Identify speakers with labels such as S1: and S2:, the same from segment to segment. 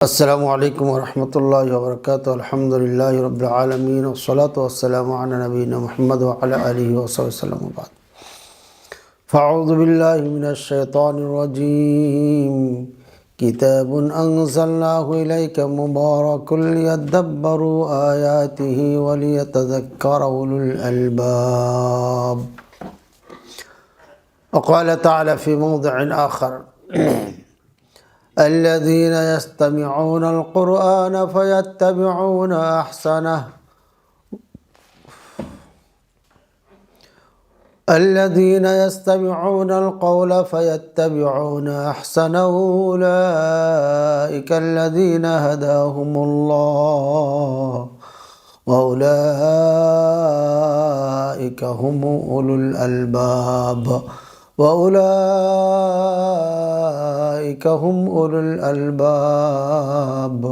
S1: السلام عليكم ورحمة الله وبركاته. الحمد لله رب العالمين والصلاة والسلام على نبينا محمد وعلى آله وصحبه وسلم وبعد. فأعوذ بالله من الشيطان الرجيم. كتاب أنزلناه إليك مبارك ليدبروا آياته وليتذكر أولو الألباب. وقال تعالى في موضع آخر: الذين يستمعون القرآن فيتبعون أحسنه الذين يستمعون القول فيتبعون أحسنه أولئك الذين هداهم الله وأولئك هم أولو الألباب وأولئك هم أولو الألباب.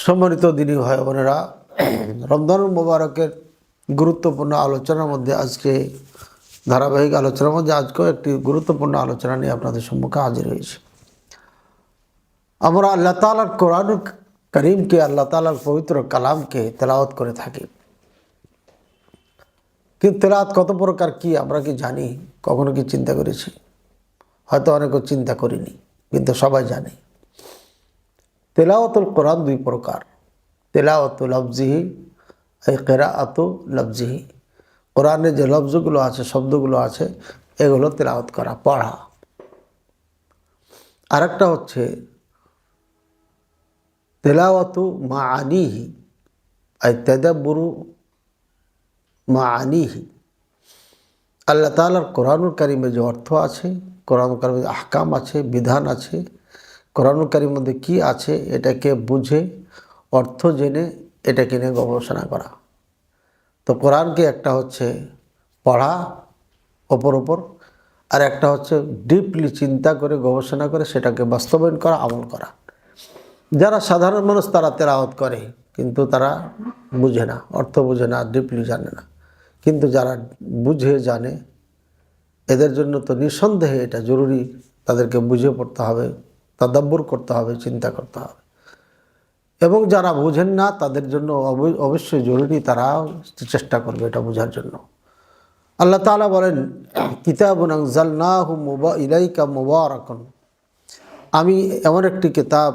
S1: সম্মানিত দিনী ভাই বোনেরা, রমজান মুবারকের গুরুত্বপূর্ণ আলোচনার মধ্যে আজকে ধারাবাহিক আলোচনার মধ্যে আজকেও একটি গুরুত্বপূর্ণ আলোচনা নিয়ে আপনাদের সম্মুখে হাজির হয়েছে। আমরা আল্লাহ তাআলার কোরআন কারীমকে, আল্লাহ তাআলার পবিত্র কালামকে তেলাওয়াত করে থাকি, কিন্তু তেলাওয়াত কত প্রকার কি আমরা কি জানি? কখনো কি চিন্তা করেছি? হয়তো অনেকে চিন্তা করিনি, কিন্তু সবাই জানে। তেলাওয়াতুল কোরআন দুই প্রকার: তেলাওয়াতুল লফজিহি, এই কিরাআতু লফজিহি। কোরআনে যে লফজগুলো আছে, শব্দগুলো আছে, এগুলো তেলাওয়াত করা, পড়া। আরেকটা হচ্ছে তেলাওয়াতু মাআনিহি, এই তাদাব্বুরু মাআনিহি। আল্লাহ তাআলার কোরআনুল কারীমে যে অর্থ আছে, কোরআনুল কারীমে আহকাম আছে, বিধান আছে, কোরআনুল কারীমের মধ্যে কি আছে এটাকে বুঝে, অর্থ জেনে এটাকে নিয়ে গবেষণা করা। তো কোরআনকে একটা হচ্ছে পড়া ওপর, আর একটা হচ্ছে ডিপলি চিন্তা করে গবেষণা করে সেটাকে বাস্তবায়ন করা, আমল করা। যারা সাধারণ মানুষ তারা তেলাওয়াত করে, কিন্তু তারা বুঝে না, অর্থ বুঝে না, ডিপলি জানে না। কিন্তু যারা বুঝে জানে, এদের জন্য তো নিঃসন্দেহে এটা জরুরি। তাদেরকে বুঝে পড়তে হবে, তাদাব্বুর করতে হবে, চিন্তা করতে হবে। এবং যারা বুঝেন না তাদের জন্য অবশ্যই জরুরি, তারা চেষ্টা করবে এটা বোঝার জন্য। আল্লাহ তাআলা বলেন, কিতাবুন আনজালনাহু ইলাইকা মুবারাকুন। আমি এমন একটি কিতাব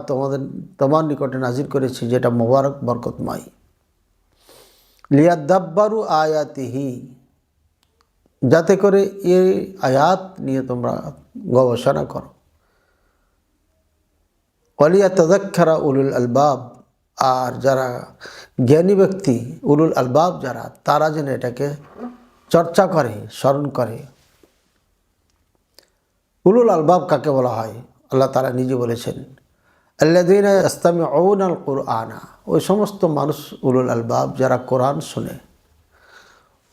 S1: তোমার নিকটে নাজিল করেছি যেটা মুবারক, বরকতময়। লিয়াদাব্বারু আয়াতিহি, যাতে করে এই আয়াত নিয়ে তোমরা গবেষণা করো। ওয়ালিয়াতাযাক্কারা উলুল আলবাব, আর যারা জ্ঞানী ব্যক্তি, উলুল আলবাব যারা, তারা যেন এটাকে চর্চা করে, স্মরণ করে। উলুল আলবাব কাকে বলা হয়? আল্লাহ তাআলা নিজে বলেছেন, আল্লাযীনা ইসতামিউনাল কুরআনা, ওই সমস্ত মানুষ উলুল আলবাব যারা কোরআন শুনে,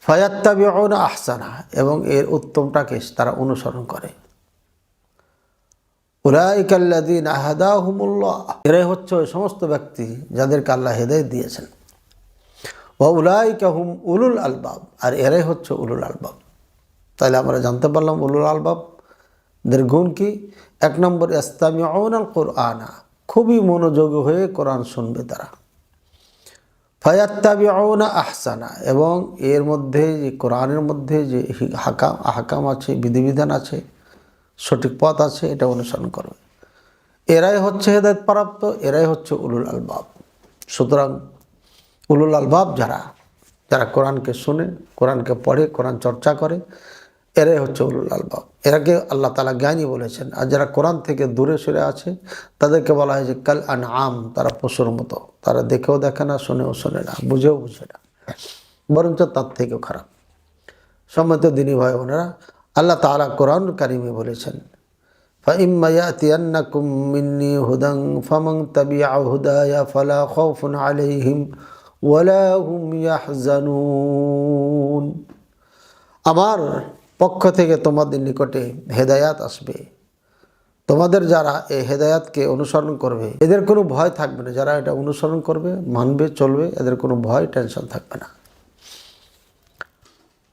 S1: ফায়াত্তাবিউনা আহসানা, এবং এর উত্তমটাকে তারা অনুসরণ করে। উলাইকা আল্লাযীনা হাদাহুমুল্লাহ, এরাই হচ্ছে ওই সমস্ত ব্যক্তি যাদেরকে আল্লাহ হেদায়েত দিয়েছেন। ওয়া উলাইকা হুম উলুল আলবাব, আর এরাই হচ্ছে উলুল আলবাব। তাহলে আমরা জানতে পারলাম উলুল আলবাবদের গুণ কি। এক নম্বর, ইসতামিউনাল কুরআনা, খুবই মনোযোগী হয়ে কোরআন শুনবে তারা। ফায়াত্তাবিউনা আহসানা, এবং এর মধ্যে যে কোরআনের মধ্যে যে আহকাম আছে, বিধিবিধান আছে, সঠিক পথ আছে, এটা অনুসরণ করবে। এরাই হচ্ছে হেদায়েত প্রাপ্ত, এরাই হচ্ছে উলুল আলবাব। সুতরাং উলুল আলবাব যারা কোরআনকে শুনে, কোরআনকে পড়ে, কোরআন চর্চা করে, এরাই হচ্ছে উলুল আলবাব। এরাকে আল্লাহ তাআলা জ্ঞানী বলেছেন। আর যারা কোরআন থেকে দূরে সরে আছে তাদেরকে বলা হয় যে কাল আনআম, তারা পশুর মতো। তারা দেখেও দেখে না, শুনেও শোনে না, বুঝেও বুঝে না, বরঞ্চ তার থেকেও খারাপ। সম্মানিত দিনী ভাই বোনেরা, আল্লাহ তাআলা কোরআন কারীমে বলেছেন, ফাইম্মা ইয়াতিয়ান্নাকুম মিন্নী হুদান ফামান তাবিআ হুদায়া ফালা খাউফুন আলাইহিম ওয়ালা হুম ইয়াহজানুন। আমার পক্ষ থেকে তোমাদের নিকটে হেদায়াত আসবে, তোমাদের যারা এই হেদায়াতকে অনুসরণ করবে এদের কোনো ভয় থাকবে না। যারা এটা অনুসরণ করবে, মানবে, চলবে, এদের কোনো ভয়, টেনশন থাকবে না।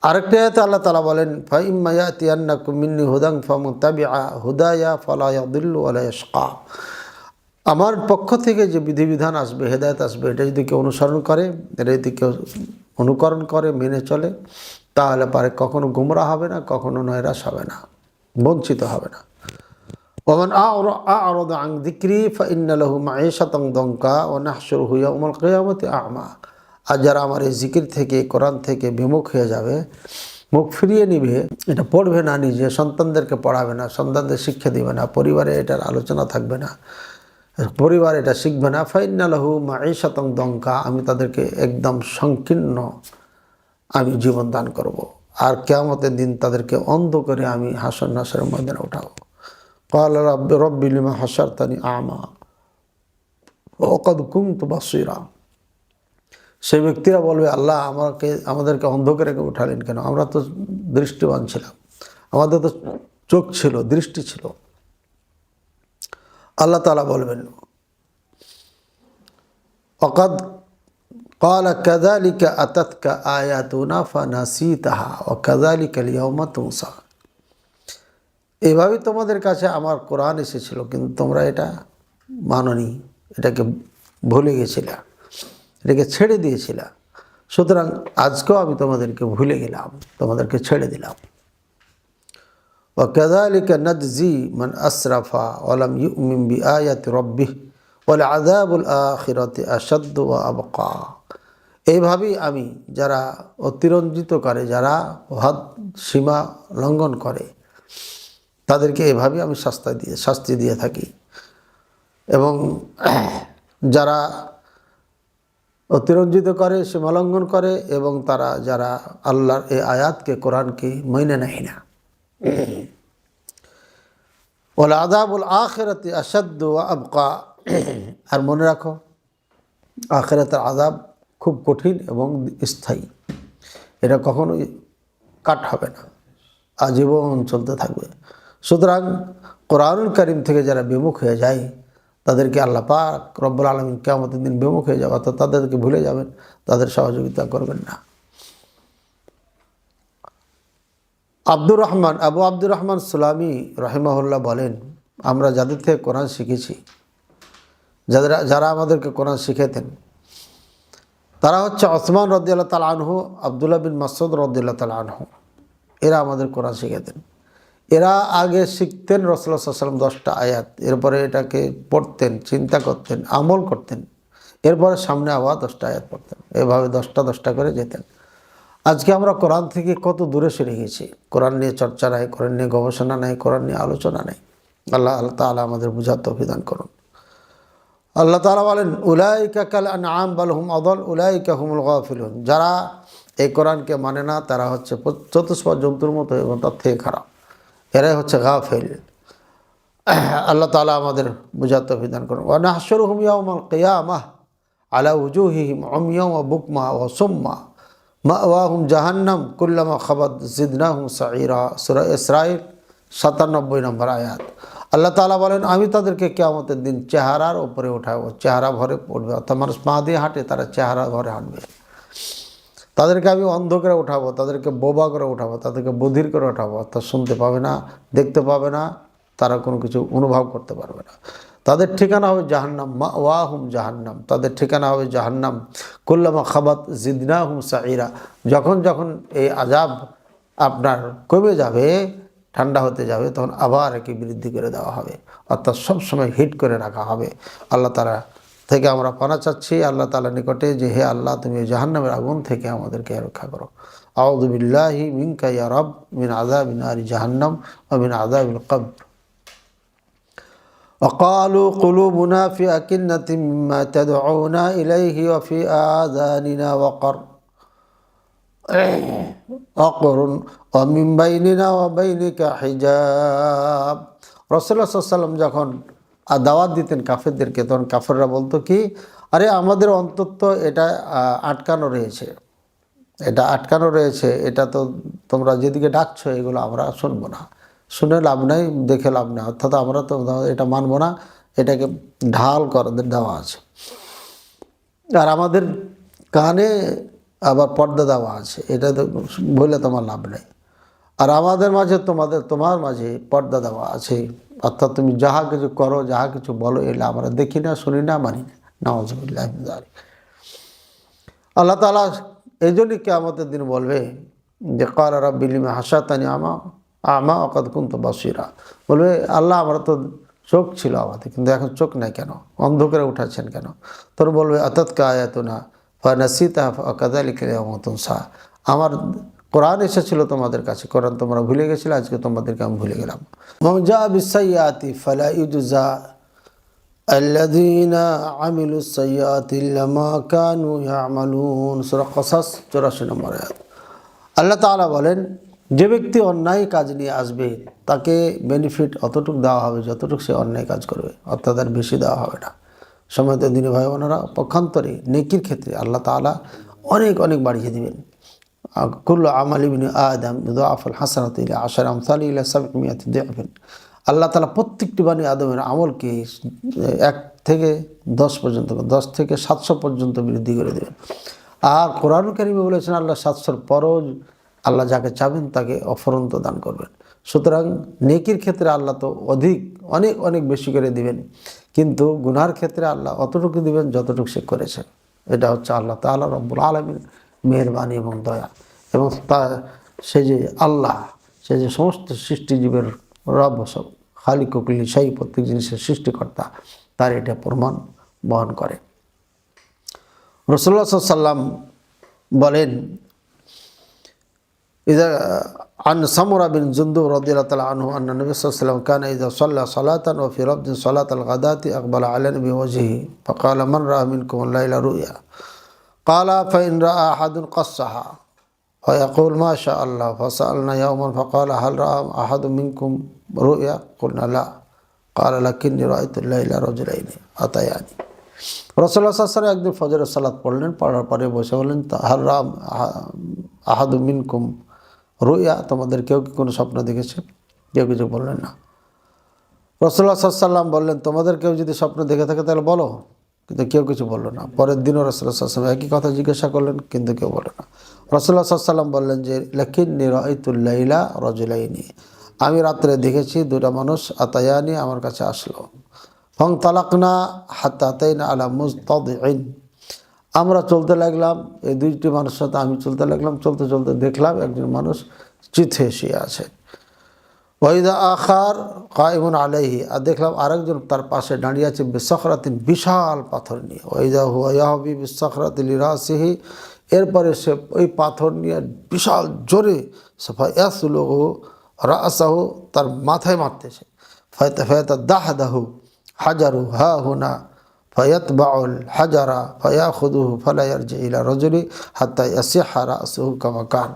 S1: আরেকটি আয়াতে আল্লাহ তাআলা বলেন, ফাইম্মা ইয়াতিয়ান্নাকুম মিন্নী হুদান ফামান তাবিআ হুদায়া ফালা ইয়াদিল্লু ওয়ালা ইয়াশকা। আমার পক্ষ থেকে যে বিধিবিধান আসবে, হেদায়েত আসবে, এটা যদি কেউ অনুসরণ করে, এটা যদি কেউ অনুকরণ করে, মেনে চলে, তাহলে পারে কখনো গুমরা হবে না, কখনো নৈরাশ হবে না, বঞ্চিত হবে না। ওমান আ'রাদা আন যিকরি ফাইন্না লাহু মাঈশাতান দনকা ওয়া নাহশুরুহু ইয়াওমাল কিয়ামাতি আ'মা। আর যারা আমার এই জিকির থেকে, কোরআন থেকে বিমুখ হয়ে যাবে, মুখ ফিরিয়ে নিবে, এটা পড়বে না, নিজে সন্তানদেরকে পড়াবে না, সন্তানদের শিক্ষা দিবে না, পরিবারে এটার আলোচনা থাকবে না, পরিবার এটা শিখবে না, ফাইন্না লাহু মাঈশাতান দনকা, আমি তাদেরকে একদম সংকীর্ণ আমি জীবন দান করব। আর কিয়ামতের দিন তাদেরকে অন্ধ করে আমি হাসর নাসরের ময়দানে উঠাবো। ক্বালা রব্বি লিমা হাশারতানি আ'মা ওয়া ক্বাদ কুনতু বাসীরা। সেই ব্যক্তিরা বলবে, আল্লাহ আমাদেরকে অন্ধ করে উঠালেন কেন? আমরা তো দৃষ্টিবান ছিলাম, আমাদের তো চোখ ছিল, দৃষ্টি ছিল। আল্লাহ তাআলা বলবেন, ওয়াকাদ ক্বালা কাযালিকা আতাতকা আয়াতুনা ফানাসিতাহা ওয়া কাযালিকাল ইয়াওমা তুনসা। এভাবেই তোমাদের কাছে আমার কোরআন এসেছিল, কিন্তু তোমরা এটা মানোনি, এটাকে ভুলে গেছিলা, এটাকে ছেড়ে দিয়েছিলা। সুতরাং আজকেও আমি তোমাদেরকে ভুলে গেলাম, তোমাদেরকে ছেড়ে দিলাম। ওয়া কাযালিকা নাজজি মান আসরাফা ওয়া লাম ইউমিন বিআয়াতি রাব্বিহি ওয়াল আযাবুল আখিরাতি আশাদ্দু ওয়া আবকা। এইভাবেই আমি যারা অতিরঞ্জিত করে, যারা হদ সীমা লঙ্ঘন করে, তাদেরকে এভাবেই আমি শাস্তি দিয়ে থাকি। এবং যারা অতিরঞ্জিত করে, সীমালঙ্ঘন করে, এবং তারা যারা আল্লাহর এই আয়াতকে, কোরআনকে মেনে নেয় না। ওয়াল আযাবুল আখিরাতি আশাদ্দু ওয়া আবকা। আর মনে রাখো, আখিরাতের আযাব খুব কঠিন এবং স্থায়ী, এটা কখনোই কাট হবে না, আজীবন চলতে থাকবে। সুতরাং কোরআনুল কারীম থেকে যারা বিমুখ হয়ে যায়, তাদেরকে আল্লাহ পাক রব্বুল আলামিন কিয়ামতের দিন বিমুখ হয়ে যাবে, অর্থাৎ তাদেরকে ভুলে যাবেন, তাদের সহযোগিতা করবেন না। আবু আব্দুর রহমান সুলামি রাহিমাহুল্লাহ বলেন, আমরা যাদের থেকে কোরআন শিখেছি, যারা আমাদেরকে কোরআন শিখাতেন, তারা হচ্ছে ওসমান রাদিয়াল্লাহু তাআলা আনহু, আব্দুল্লাহ বিন মাসউদ রাদিয়াল্লাহু তাআলা আনহু। এরা আমাদের কোরআন শিখাতেন। এরা আগে শিখতেন রাসূলুল্লাহ সাল্লাল্লাহু আলাইহি ওয়াসাল্লাম 10টা আয়াত, এরপরে এটাকে পড়তেন, চিন্তা করতেন, আমল করতেন, এরপরে সামনে আবার 10টা আয়াত পড়তেন, এভাবে 10টা করে যেতেন। আজকে আমরা কোরআন থেকে কত দূরে সরে গেছি। কোরআন নিয়ে চর্চা নাই, কোরআন নিয়ে গবেষণা নাই, কোরআন নিয়ে আলোচনা নাই। আল্লাহ তাআলা আমাদের বুঝার তৌফিক দান করুন। আল্লাহ তাআলা বলেন, উলাইকা কাল আনআম বাল হুম আদাল উলাইকা হুমুল গাফিলুন। যারা এই কোরআনকে মানে না, তারা হচ্ছে চতুষ্পদ জন্তুর মতো এবং তার থেকে খারাপ, এরাই হচ্ছে গাফিল। আল্লাহ তাআলা আমাদের বুঝার তৌফিক দান করুন। ওয়া নাহশুরুহুম ইয়াওমাল কিয়ামাহ আলা উজুহিহিম উময়ান ওয়া বুকমা ওয়া সুম্মা মাওয়াহুম জাহান্নাম কুল্লামা খাবাত জিদনাহুম সাঈরা। সূরা ইসরাঈল 97 নম্বর আয়াত। আল্লাহ তাআলা বলেন, আমি তাদেরকে কিয়ামতের দিন চেহারার উপরে উঠাবো, চেহারা ভরে পড়বে, অর্থাৎ মানুষ পা দিয়ে হাঁটে, তারা চেহারা ভরে হাঁটবে। তাদেরকে আমি অন্ধ করে উঠাবো, তাদেরকে বোবা করে উঠাবো, তাদেরকে বধির করে উঠাবো, অর্থাৎ শুনতে পাবে না, দেখতে পাবে না, তারা কোনো কিছু অনুভব করতে পারবে না। তাদের ঠিকানা হবে জাহান্নাম, মাওয়াহুম জাহান্নাম, তাদের ঠিকানা হবে জাহান্নাম। কুল্লামা খাবাত জিদনাহুম সাঈরা। যখন যখন এই আযাব আপনার কমে যাবে, ঠান্ডা হতে যাবে, তখন আবার একে বৃদ্ধি করে দেওয়া হবে, অর্থাৎ সবসময় হিট করে রাখা হবে। আল্লাহ তাআলা থেকে আমরা পানা চাচ্ছি, আল্লাহ তাআলার নিকটে, যে হে আল্লাহ, তুমি জাহান্নামের আগুন থেকে আমাদেরকে রক্ষা করো। আউযু বিল্লাহি মিনকা ইয়া রব মিন আযাবিন নারি জাহান্নাম ওয়া মিন আযাবিল কবর। وقالوا قلوبنا في أكنة مما تدعونا إليه وفي آذاننا وقر ومن بيننا وبينك حجاب। রাসূলুল্লাহ সাল্লাল্লাহু আলাইহি ওয়াসাল্লাম যখন দাওয়াত দিতেন কাফেরদেরকে, তখন কাফেররা বলতো কি, আরে আমাদের অন্তত এটা আটকানো রয়েছে, এটা আটকানো রয়েছে, এটা তো তোমরা যেদিকে ডাকছো এগুলো আমরা শুনবো না, শুনে লাভ নাই, দেখে লাভ নাই, অর্থাৎ আমরা তো এটা মানবো না, এটাকে ঢাল করে দেওয়া আছে। আর আমাদের কানে আবার পর্দা দেওয়া আছে, এটা তো বলে তোমার লাভ নেই। আর আমাদের মাঝে তোমার মাঝে পর্দা দেওয়া আছে, অর্থাৎ তুমি যাহা কিছু করো, যাহা কিছু বলো, এলে আমরা দেখি না, শুনি না, মানি না। নাউযুবিল্লাহি মিন যালিক। আল্লাহ তাআলা এই জন্যই কিয়ামতের দিন বলবে যে ক্বালা রাব্বি লিমা হাশারতানি আমা ওয়া ক্বাদ কুনতু বাসীরা। বলবে আল্লাহ আমরা তো চোখ ছিল আমাদের, কিন্তু এখন চোখ নাই কেন, অন্ধ করে উঠাচ্ছেন কেন? তোর বলবে আতাতকা আয়াতুনা ফানাসিতাহা ফাকাযালিকা ইয়াওমা তুনসা। আমার কোরআন এসেছিল তোমাদের কাছে, কোরআন তোমরা ভুলে গেছিলে, আজকে তোমাদেরকে আমি ভুলে গেলাম। মান জা বিসাইয়্যাতি ফালা ইউজজা আল্লাযীনা আমিলুস সাইয়্যাতি ইল্লা মা কানু ইয়ামালুন। সূরা কসাস 84 নম্বর আয়াত। আল্লাহ তাআলা বলেন, যে ব্যক্তি অন্যায় কাজ নিয়ে আসবে তাকে বেনিফিট অতটুকু দেওয়া হবে যতটুকু সে অন্যায় কাজ করবে, অর্থাৎ আর বেশি দেওয়া হবে না। সময়ত দিনী ভাই বোনেরা, পক্ষান্তরে নেকির ক্ষেত্রে আল্লাহ তাআলা অনেক অনেক বাড়িয়ে দিবেন। কুল্লু আমালি ইবনি আদম ইউদাআফুল হাসানাতু ইলা 10 আমসালি ইলা 700 দিআফিন। আল্লাহ তাআলা প্রত্যেকটি বানি আদমের আমলকে 1 থেকে 10 পর্যন্ত, 10 থেকে 700 পর্যন্ত বৃদ্ধি করে দেবেন। আর কোরআন কারীমে বলেছেন আল্লাহ 700-র পরও আল্লাহ যাকে চাবেন তাকে অফুরন্ত দান করবেন। সুতরাং নেকির ক্ষেত্রে আল্লাহ তো অনেক অনেক বেশি করে দিবেন, কিন্তু গুনার ক্ষেত্রে আল্লাহ অতটুকু দিবেন যতটুকু সে করেছে। এটা হচ্ছে আল্লাহ তাআলা রব্বুল আলামিন মেহেরবানি এবং দয়া। এবং সে যে আল্লাহ, সে যে সমস্ত সৃষ্টিজীবের রব, সব খালিক কুল্লি শাই, প্রত্যেক জিনিসের সৃষ্টিকর্তা, তার এটা প্রমাণ বহন করে। রাসূলুল্লাহ সাল্লাল্লাহু আলাইহি ওয়াসাল্লাম বলেন, ইযা আন সামরা বিন জুনদুব রাদিয়াল্লাহু তাআলা আনহু আন্না নবী সাল্লাল্লাহু আলাইহি ওয়াসাল্লাম কানা ইযা সাল্লা সালাতান ওয়া ফি রাবদিন সালাতাল গাদাতি আকবালা আলাইহি বিওয়াজহিহি ফাকালা মান রাআ মিনকুম আল-লাইলা রুয়া ক্বালা ফাইন রাআ আহাদুন কাসসাহা ফায়াকুল মা শাআল্লাহ ফাসালনা ইয়াওমান ফাকালা হাল রাআ আহাদুম মিনকুম রুয়া কুলনা লা ক্বালা লাকিন্নী রাআইতুল লাইলা রাজুলাইনি আতায়ানি। রাসূলুল্লাহ সাল্লাল্লাহু আলাইহি ওয়াসাল্লাম একদিন ফজরের সালাত পড়লেন, পড়ার পরে বসে বললেন, হাল রাআ আহাদুম মিনকুম রুয়া, তোমাদের কেউ কি কোনো স্বপ্ন দেখেছে? কেউ কিছু বললেন না। রাসূলুল্লাহ সাল্লাল্লাহু আলাইহি ওয়াসাল্লাম বললেন, তোমাদের কেউ যদি স্বপ্ন দেখে থাকে তাহলে বলো, কিন্তু কেউ কিছু বললো না। পরের দিনও রাসূলুল্লাহ সাল্লাল্লাহু আলাইহি ওয়াসাল্লাম একই কথা জিজ্ঞাসা করলেন, কিন্তু কেউ বলল না। রাসূলুল্লাহ সাল্লাল্লাহু আলাইহি ওয়াসাল্লাম বললেন যে লাকিন্নী রাআইতুল লাইলা রাজুলাইনি, আমি রাত্রে দেখেছি দুটা মানুষ আতায়ানি, আমার কাছে আসলো। ফানতালাকনা হাত্তা আতাইনা আলা মুজতাদিইন, আমরা চলতে লাগলাম, এই দুইটি মানুষের সাথে আমি চলতে লাগলাম। চলতে চলতে দেখলাম একজন মানুষ চিথে শুয়ে আছে। ওয়াইদা আখার কাইমুন আলাইহি, আর দেখলাম আরেকজন তার পাশে দাঁড়িয়ে আছে বিসখরাতিন, বিশাল পাথর নিয়ে। ওয়াইদা হুয়া ইয়াহবি বিসখরাতি লিরাসিহি, এরপরে সে ওই পাথর নিয়ে বিশাল জোরে ফায়াসলুহু রাসাহু, তার মাথায় মারতেছে। ফায়াতা দাহদাহু হাজারু হা হুনা ফায়াতবাউল হাজারা ফায়াখুযুহু ফালা ইয়ারজি ইলা রাজুলি হাত্তা ইয়াসিহা রাসুহু কামা কান।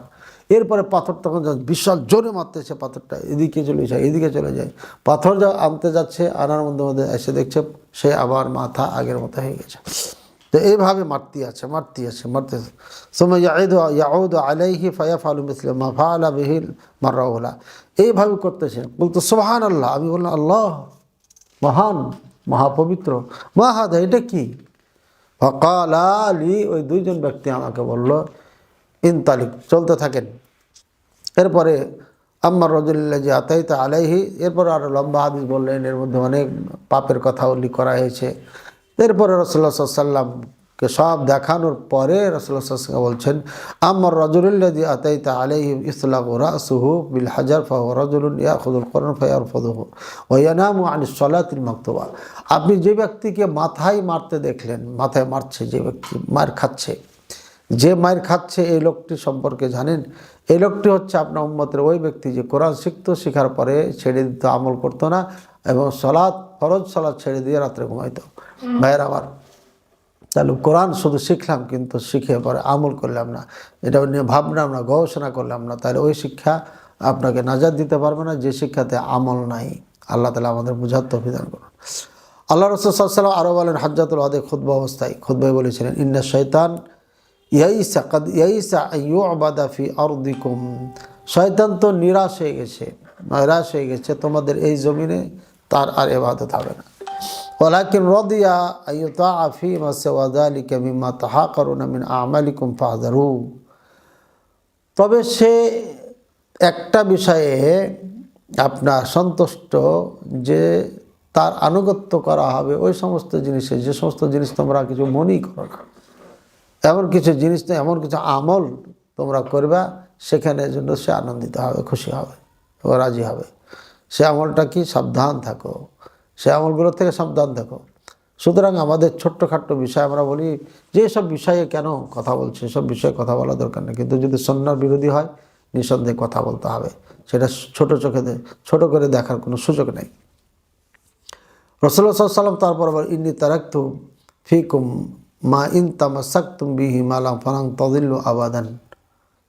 S1: এরপরে পাথর তখন বিশাল জোরে মারতেছে, পাথরটা এদিকে চলে যায়, এদিকে চলে যায়। পাথর যা আনতে যাচ্ছে, আনার মধ্যে মধ্যে এসে দেখছে সে আবার মাথা আগের মতো হয়ে গেছে। তো এইভাবে মারতে আছে। সুম্মা ইয়াউদু আলাইহি ফায়াফআলু মিসলা মা ফাআলা বিহিল মাররাউলা, এইভাবে করতেছে। বলতো সুবহানাল্লাহ, আমি বললাম আল্লাহ মহান, মহাপবিত্র, মা হাদা, এটা কি? ফাকালা লি, ওই দুইজন ব্যক্তি আমাকে বলল, ইনতালিক, চলতে থাকেন। এরপরে আম্মার রাজুলিল্লাযী আতাইতা আলাইহি, এরপর আরও লম্বা হাদিস বললেন, এর মধ্যে অনেক পাপের কথা উল্লেখ করা হয়েছে। এরপরে রাসূলুল্লাহ সাল্লাল্লাহু আলাইহি ওয়াসাল্লামকে সব দেখানোর পরে রাসূলুল্লাহ সাল্লাল্লাহু আলাইহি ওয়াসাল্লাম বলছেন, আম্মার রাজুলিল্লাযী আতাইতা আলাইহি ইসলাগু রাসুহু বিল হাজার ফাহুয়া রাজুলুন ইয়াখুযুল কুরআন ফায়ারফুযুহু ওয়া ইয়ানামু আনিস সালাতিল মাকতুবা। আপনি যে ব্যক্তিকে মাথায় মারতে দেখলেন, মাথায় মারছে যে ব্যক্তি, মার খাচ্ছে, যে মায়ের খাচ্ছে, এই লোকটি সম্পর্কে জানেন? এই লোকটি হচ্ছে আপনার উম্মতের ওই ব্যক্তি যে কোরআন শিখতো, শেখার পরে ছেড়ে দিত, আমল করতো না, এবং ফরজ সালাত ছেড়ে দিয়ে রাত্রে ঘুমাইতো। ভাইয়ের আমার, তাহলে কোরআন শুধু শিখলাম কিন্তু শিখে পরে আমল করলাম না, এটা নিয়ে ভাবলাম না, গবেষণা করলাম না, তাহলে ওই শিক্ষা আপনাকে নাজাত দিতে পারবে না, যে শিক্ষাতে আমল নাই। আল্লাহ তাআলা আমাদের বুঝার তৌফিক দান করুন। আল্লাহ রাসূল সাল্লাল্লাহু আলাইহি ওয়াসাল্লাম আরও বলেন, হাজ্জাতুল ওয়াদা খুতবা অবস্থায় খুতবায় বলেছিলেন, ইন্না শাইতান ইয়াইসা কাদ ইয়াইসা আইয়ুবাদা ফি আরদিকুম, শয়তান তো নিরাশ হয়ে গেছে তোমাদের এই জমিনে, তার আর ইবাদত হবে না। ওয়ালাকিন রাদিয়া আইয়ুতাআ ফীমা সিওয়া যালিকা মিম্মা তাহাকারুনা মিন আমালিকুম ফাহযারু, তবে সে একটা বিষয়ে আপনার সন্তুষ্ট যে তার আনুগত্য করা হবে ওই সমস্ত জিনিসে, যে সমস্ত জিনিস তোমরা কিছু মনেই করো না, এমন কিছু জিনিস নেই, এমন কিছু আমল তোমরা করবা সেখানে জন্য সে আনন্দিত হবে, খুশি হবে ও রাজি হবে। সে আমলটা কি? সাবধান থাকো, সে আমলগুলো থেকে সাবধান থাকো। সুতরাং আমাদের ছোট্টখাট্টো বিষয় আমরা বলি যে সব বিষয়ে কেন কথা বলছে, সব বিষয়ে কথা বলা দরকার নেই, কিন্তু যদি সুন্নাহর বিরোধী হয় নিঃসন্দেহে কথা বলতে হবে। সেটা ছোট করে দেখার কোনো সুযোগ নেই। রাসূলুল্লাহ সাল্লাল্লাহু আলাইহি ওয়াসাল্লাম তারপর আবার ইন্নী তারাকতু ফিকুম মা ইন তামাসসাকতুম বিহি মা লা ফালান তাদিল্লু আবাদান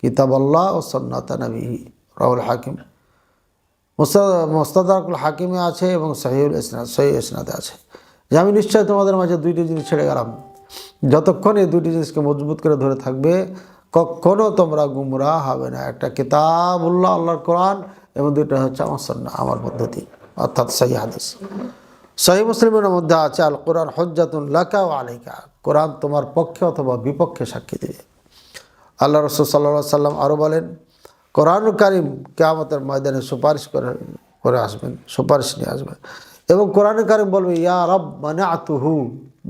S1: কিতাবাল্লাহ ও সুন্নাতা নবিহি, রাহুল হাকিম। মুস্তাদরাকুল হাকিমে আছে এবং সহিহ ইসনাদে আছে যে আমি নিশ্চয় তোমাদের মাঝে দুইটি জিনিস ছেড়ে গেলাম, যতক্ষণ এই দুইটি জিনিসকে মজবুত করে ধরে থাকবে কখনো তোমরা গুমরাহ হবে না। একটা কিতাবুল্লাহ, আল্লাহর কোরআন, এবং দুইটা হচ্ছে আমার সুন্নাহ, আমার পদ্ধতি, অর্থাৎ সহিহ হাদিস। সহিহ মুসলিমের মধ্যে আছে আল কোরআন হুজ্জাতুন লাকা ওয়া আলাইকা, কোরআন তোমার পক্ষে অথবা বিপক্ষে সাক্ষী দেবে। আল্লাহ রাসূল সাল্লাল্লাহু আলাইহি সাল্লাম আরও বলেন, কোরআনুল কারীম কিয়ামতের ময়দানে সুপারিশ করে আসবেন, সুপারিশ নিয়ে আসবেন, এবং কোরআনুল কারীম বলবে ইয়া রব মানাতুহু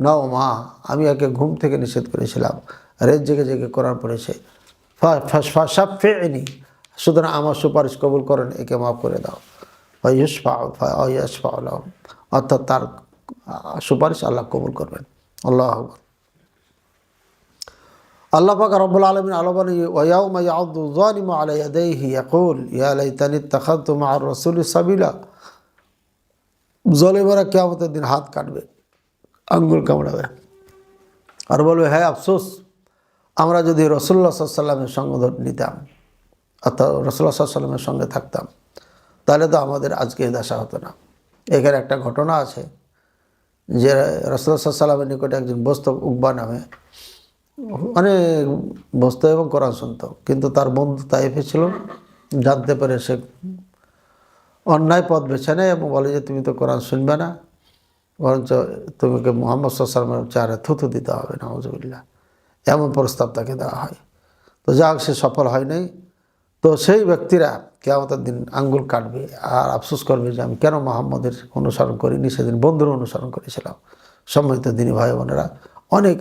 S1: নাওমা, আমি একে ঘুম থেকে নিষেধ করেছিলাম, রাত জেগে জেগে কোরআন পড়েছে, ফাশাফিনি, সুতরাং আমার সুপারিশ কবুল করেন, একে মাফ করে দাও। ফায়াশফাউ লাহুম, অর্থাৎ তার সুপারিশ আল্লাহ কবুল করবেন। আল্লাহু আকবার। আল্লাহ পাক রব্বুল আলামিন আলো বলেন ওয়ায়াউমা ইয়াউদু যালিমু আলা ইয়াদাইহি ইয়াকুল ইয়া লাইতানি ইত্তাখাযতু মা'আর রাসূলি সাবিলা, জালিমেরা কিয়ামতের দিন হাত কাটবে, আঙ্গুল কামড়াবে, আর বলবে হ্যাঁ আফসোস, আমরা যদি রাসূলুল্লাহ সাল্লাল্লাহু আলাইহি ওয়াসাল্লামের সঙ্গ নিতাম, অর্থাৎ রাসূলুল্লাহ সাল্লাল্লাহু আলাইহি ওয়াসাল্লামের সঙ্গে থাকতাম, তাহলে তো আমাদের আজকে এই দশা হতো না। এখানে একটা ঘটনা আছে যে রাসূলুল্লাহ সাল্লাল্লাহু আলাইহি ওয়াসাল্লামের নিকটে একজন বস্ত উকবা নামে অনেক বসতো এবং কোরআন শুনতো, কিন্তু তার বন্ধু তাইফে ছিল, জানতে পারে সে অন্যায় পথ বেছে নেয় এবং বলে যে তুমি তো কোরআন শুনবে না, বরঞ্চ তোমাকে মুহাম্মদ সাল্লাল্লাহু আলাইহি ওয়াসাল্লামের চেহারা থুতু দিতে হবে, নাউযুবিল্লাহ, এমন প্রস্তাব তাকে দেওয়া হয়। তো যাক, সে সফল হয় নাই। তো সেই ব্যক্তিরা কিয়ামতের দিন আঙ্গুল কাটবে আর আফসোস করবে যে আমি কেন মুহাম্মদের অনুসরণ করিনি, সেদিন বন্ধুর অনুসরণ করেছিলাম। সম্মানিত দিনী ভাই বোনেরা, অনেক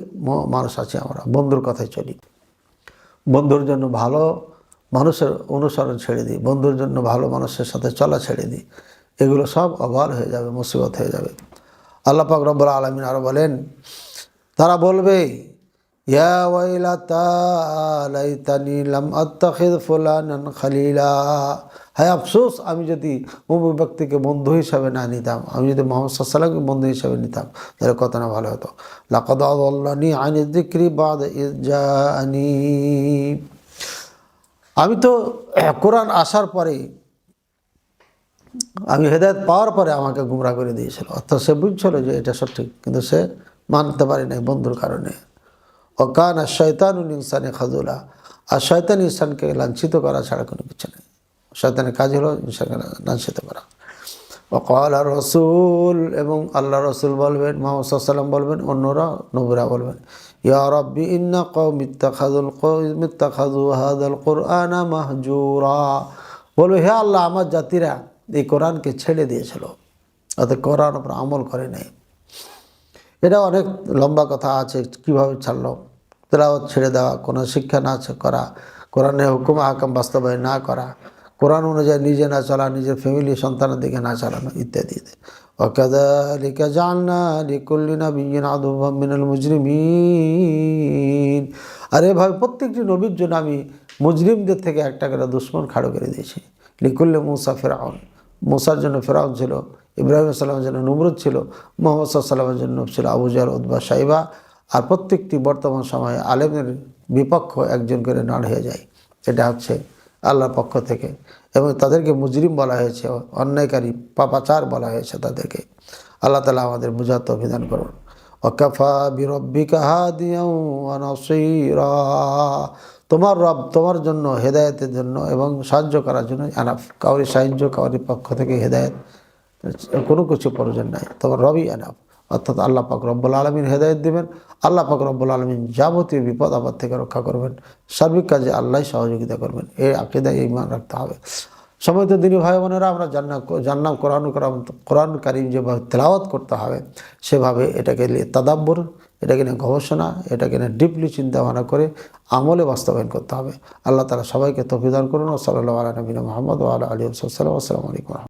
S1: মানুষ আছে আমরা বন্ধুর কথায় চলি, বন্ধুর জন্য ভালো মানুষের অনুসরণ ছেড়ে দিই, বন্ধুর জন্য ভালো মানুষের সাথে চলা ছেড়ে দিই, এগুলো সব অভাব হয়ে যাবে, মুসিবত হয়ে যাবে। আল্লাহ পাক রব্বুল আলামিন আরও বলেন, তারা বলবে ইয়া ওয়াইলাতা লাইতানি লাম আত্তাখিয ফুলানান খালিলা, হ্যাঁ আফসোস, আমি যদি অমুক ব্যক্তিকে বন্ধু হিসাবে না নিতাম, আমি যদি মুহাম্মদ সাল্লাল্লাহু আলাইহি ওয়াসাল্লামকে বন্ধু হিসাবে নিতাম, তাহলে কত না ভালো হতো। লাকাদ আযাল্লানি আনি যিকরি বা'দা ইয জাআনি, আমি তো কোরআন আসার পরে, আমি হেদায়েত পাওয়ার পরে আমাকে গুমরাহ করে দিয়েছিল, অর্থাৎ সে বুঝছিল যে এটা সঠিক, কিন্তু সে মানতে পারে নাই বন্ধুর কারণে। ওয়াকানা শাইতানুল ইনসানি খাযুলা, আর শয়তান ইনসানকে লাঞ্ছিত করা ছাড়া কোনো কিছু নেই। শয়তানের কাজ হলো ইনসানকে লাঞ্ছিত করা। ওয়াকাল রাসূল, এবং আল্লাহ রাসূল বলবেন, মুহাম্মদ সাল্লাল্লাহু আলাইহি ওয়াসাল্লাম বলবেন, অন্যরা নবীরা বলবেন, ইয়া রাব্বি ইন্না কওমি ইত্তাখাযু হাযাল কুরআনা মাহজুরা, বলবে হে আল্লাহ, আমার জাতিরা এই কোরআনকে ছেড়ে দিয়েছিল, অর্থাৎ কোরআন উপর আমল করে নাই। এটা অনেক লম্বা কথা আছে, কীভাবে ছাড়লো, তেলাওয়াত ছেড়ে দেওয়া, কোনো শিক্ষা না করা, কোরআনের হুকুম আহকাম বাস্তবায়ন না করা, কোরআন অনুযায়ী নিজে না চলা, নিজের ফ্যামিলি সন্তানের দিকে না চালানো ইত্যাদি। ওয়াকাযালিকা জাআলনা লিকুল্লি নাবিয়্যিন আদুওয়াম মিনাল মুজরিমিন, আর এভাবে প্রত্যেকটি নবীর জন্য আমি মুজরিমদের থেকে একটা করে দুশমন খাড়ো করে দিয়েছি। লিকুল্লি মুসা ফিরআউন, মুসার জন্য ফিরআউন ছিল, ইব্রাহিম সাল্লামের জন্য নমরুদ ছিল, মুহাম্মদ সাল্লামের জন্য ছিল আবু জাহল, উতবা, শাইবা, আর প্রত্যেকটি বর্তমান সময়ে আলেমের বিপক্ষ একজন করে নাড় হয়ে যায়। এটা হচ্ছে আল্লাহর পক্ষ থেকে, এবং তাদেরকে মুজরিম বলা হয়েছে, অন্যায়কারী, পাপাচার বলা হয়েছে তাদেরকে। আল্লাহ তাআলা আমাদের বুঝার তৌফিক দান করুন। ওয়াকাফা বিরব্বিকা হাদিয়ান ওয়া নাসীরা, তোমার রব তোমার জন্য হেদায়েতের জন্য এবং সাহায্য করার জন্য আনাফ, কাউরি সাহায্য কাউরি পক্ষ থেকে হেদায়েত কোনো কিছু প্রয়োজন নাই, তোমার রবই আনাফ। অর্থাৎ আল্লাহ পাক রব্বুল আলমিন হেদায়েত দেবেন। আল্লাহ পাক রব্বুল আলমিন যাবতীয় বিপদ আপদ থেকে রক্ষা করবেন, সার্বিক কাজে আল্লাহ সহযোগিতা করবেন। এই আকীদা ঈমান রাখতে হবে। সম্মানিত দিনী ভাই বোনেরা, আমরা জানলাম কোরআন কারীম যেভাবে তেলাওয়াত করতে হবে সেভাবে এটাকে নিয়ে তাদাব্বুর, এটাকে নিয়ে গবেষণা, এটাকে নিয়ে ডিপলি চিন্তা ভাবনা করে আমলে বাস্তবায়ন করতে হবে। আল্লাহ তাআলা সবাইকে তৌফিক দান করুন। সাল্লাল্লাহু আলা নবিয়িনা মুহাম্মদ ওয়া আলা আলিহি ওয়া সাল্লাম। আসসালামু আলাইকুম।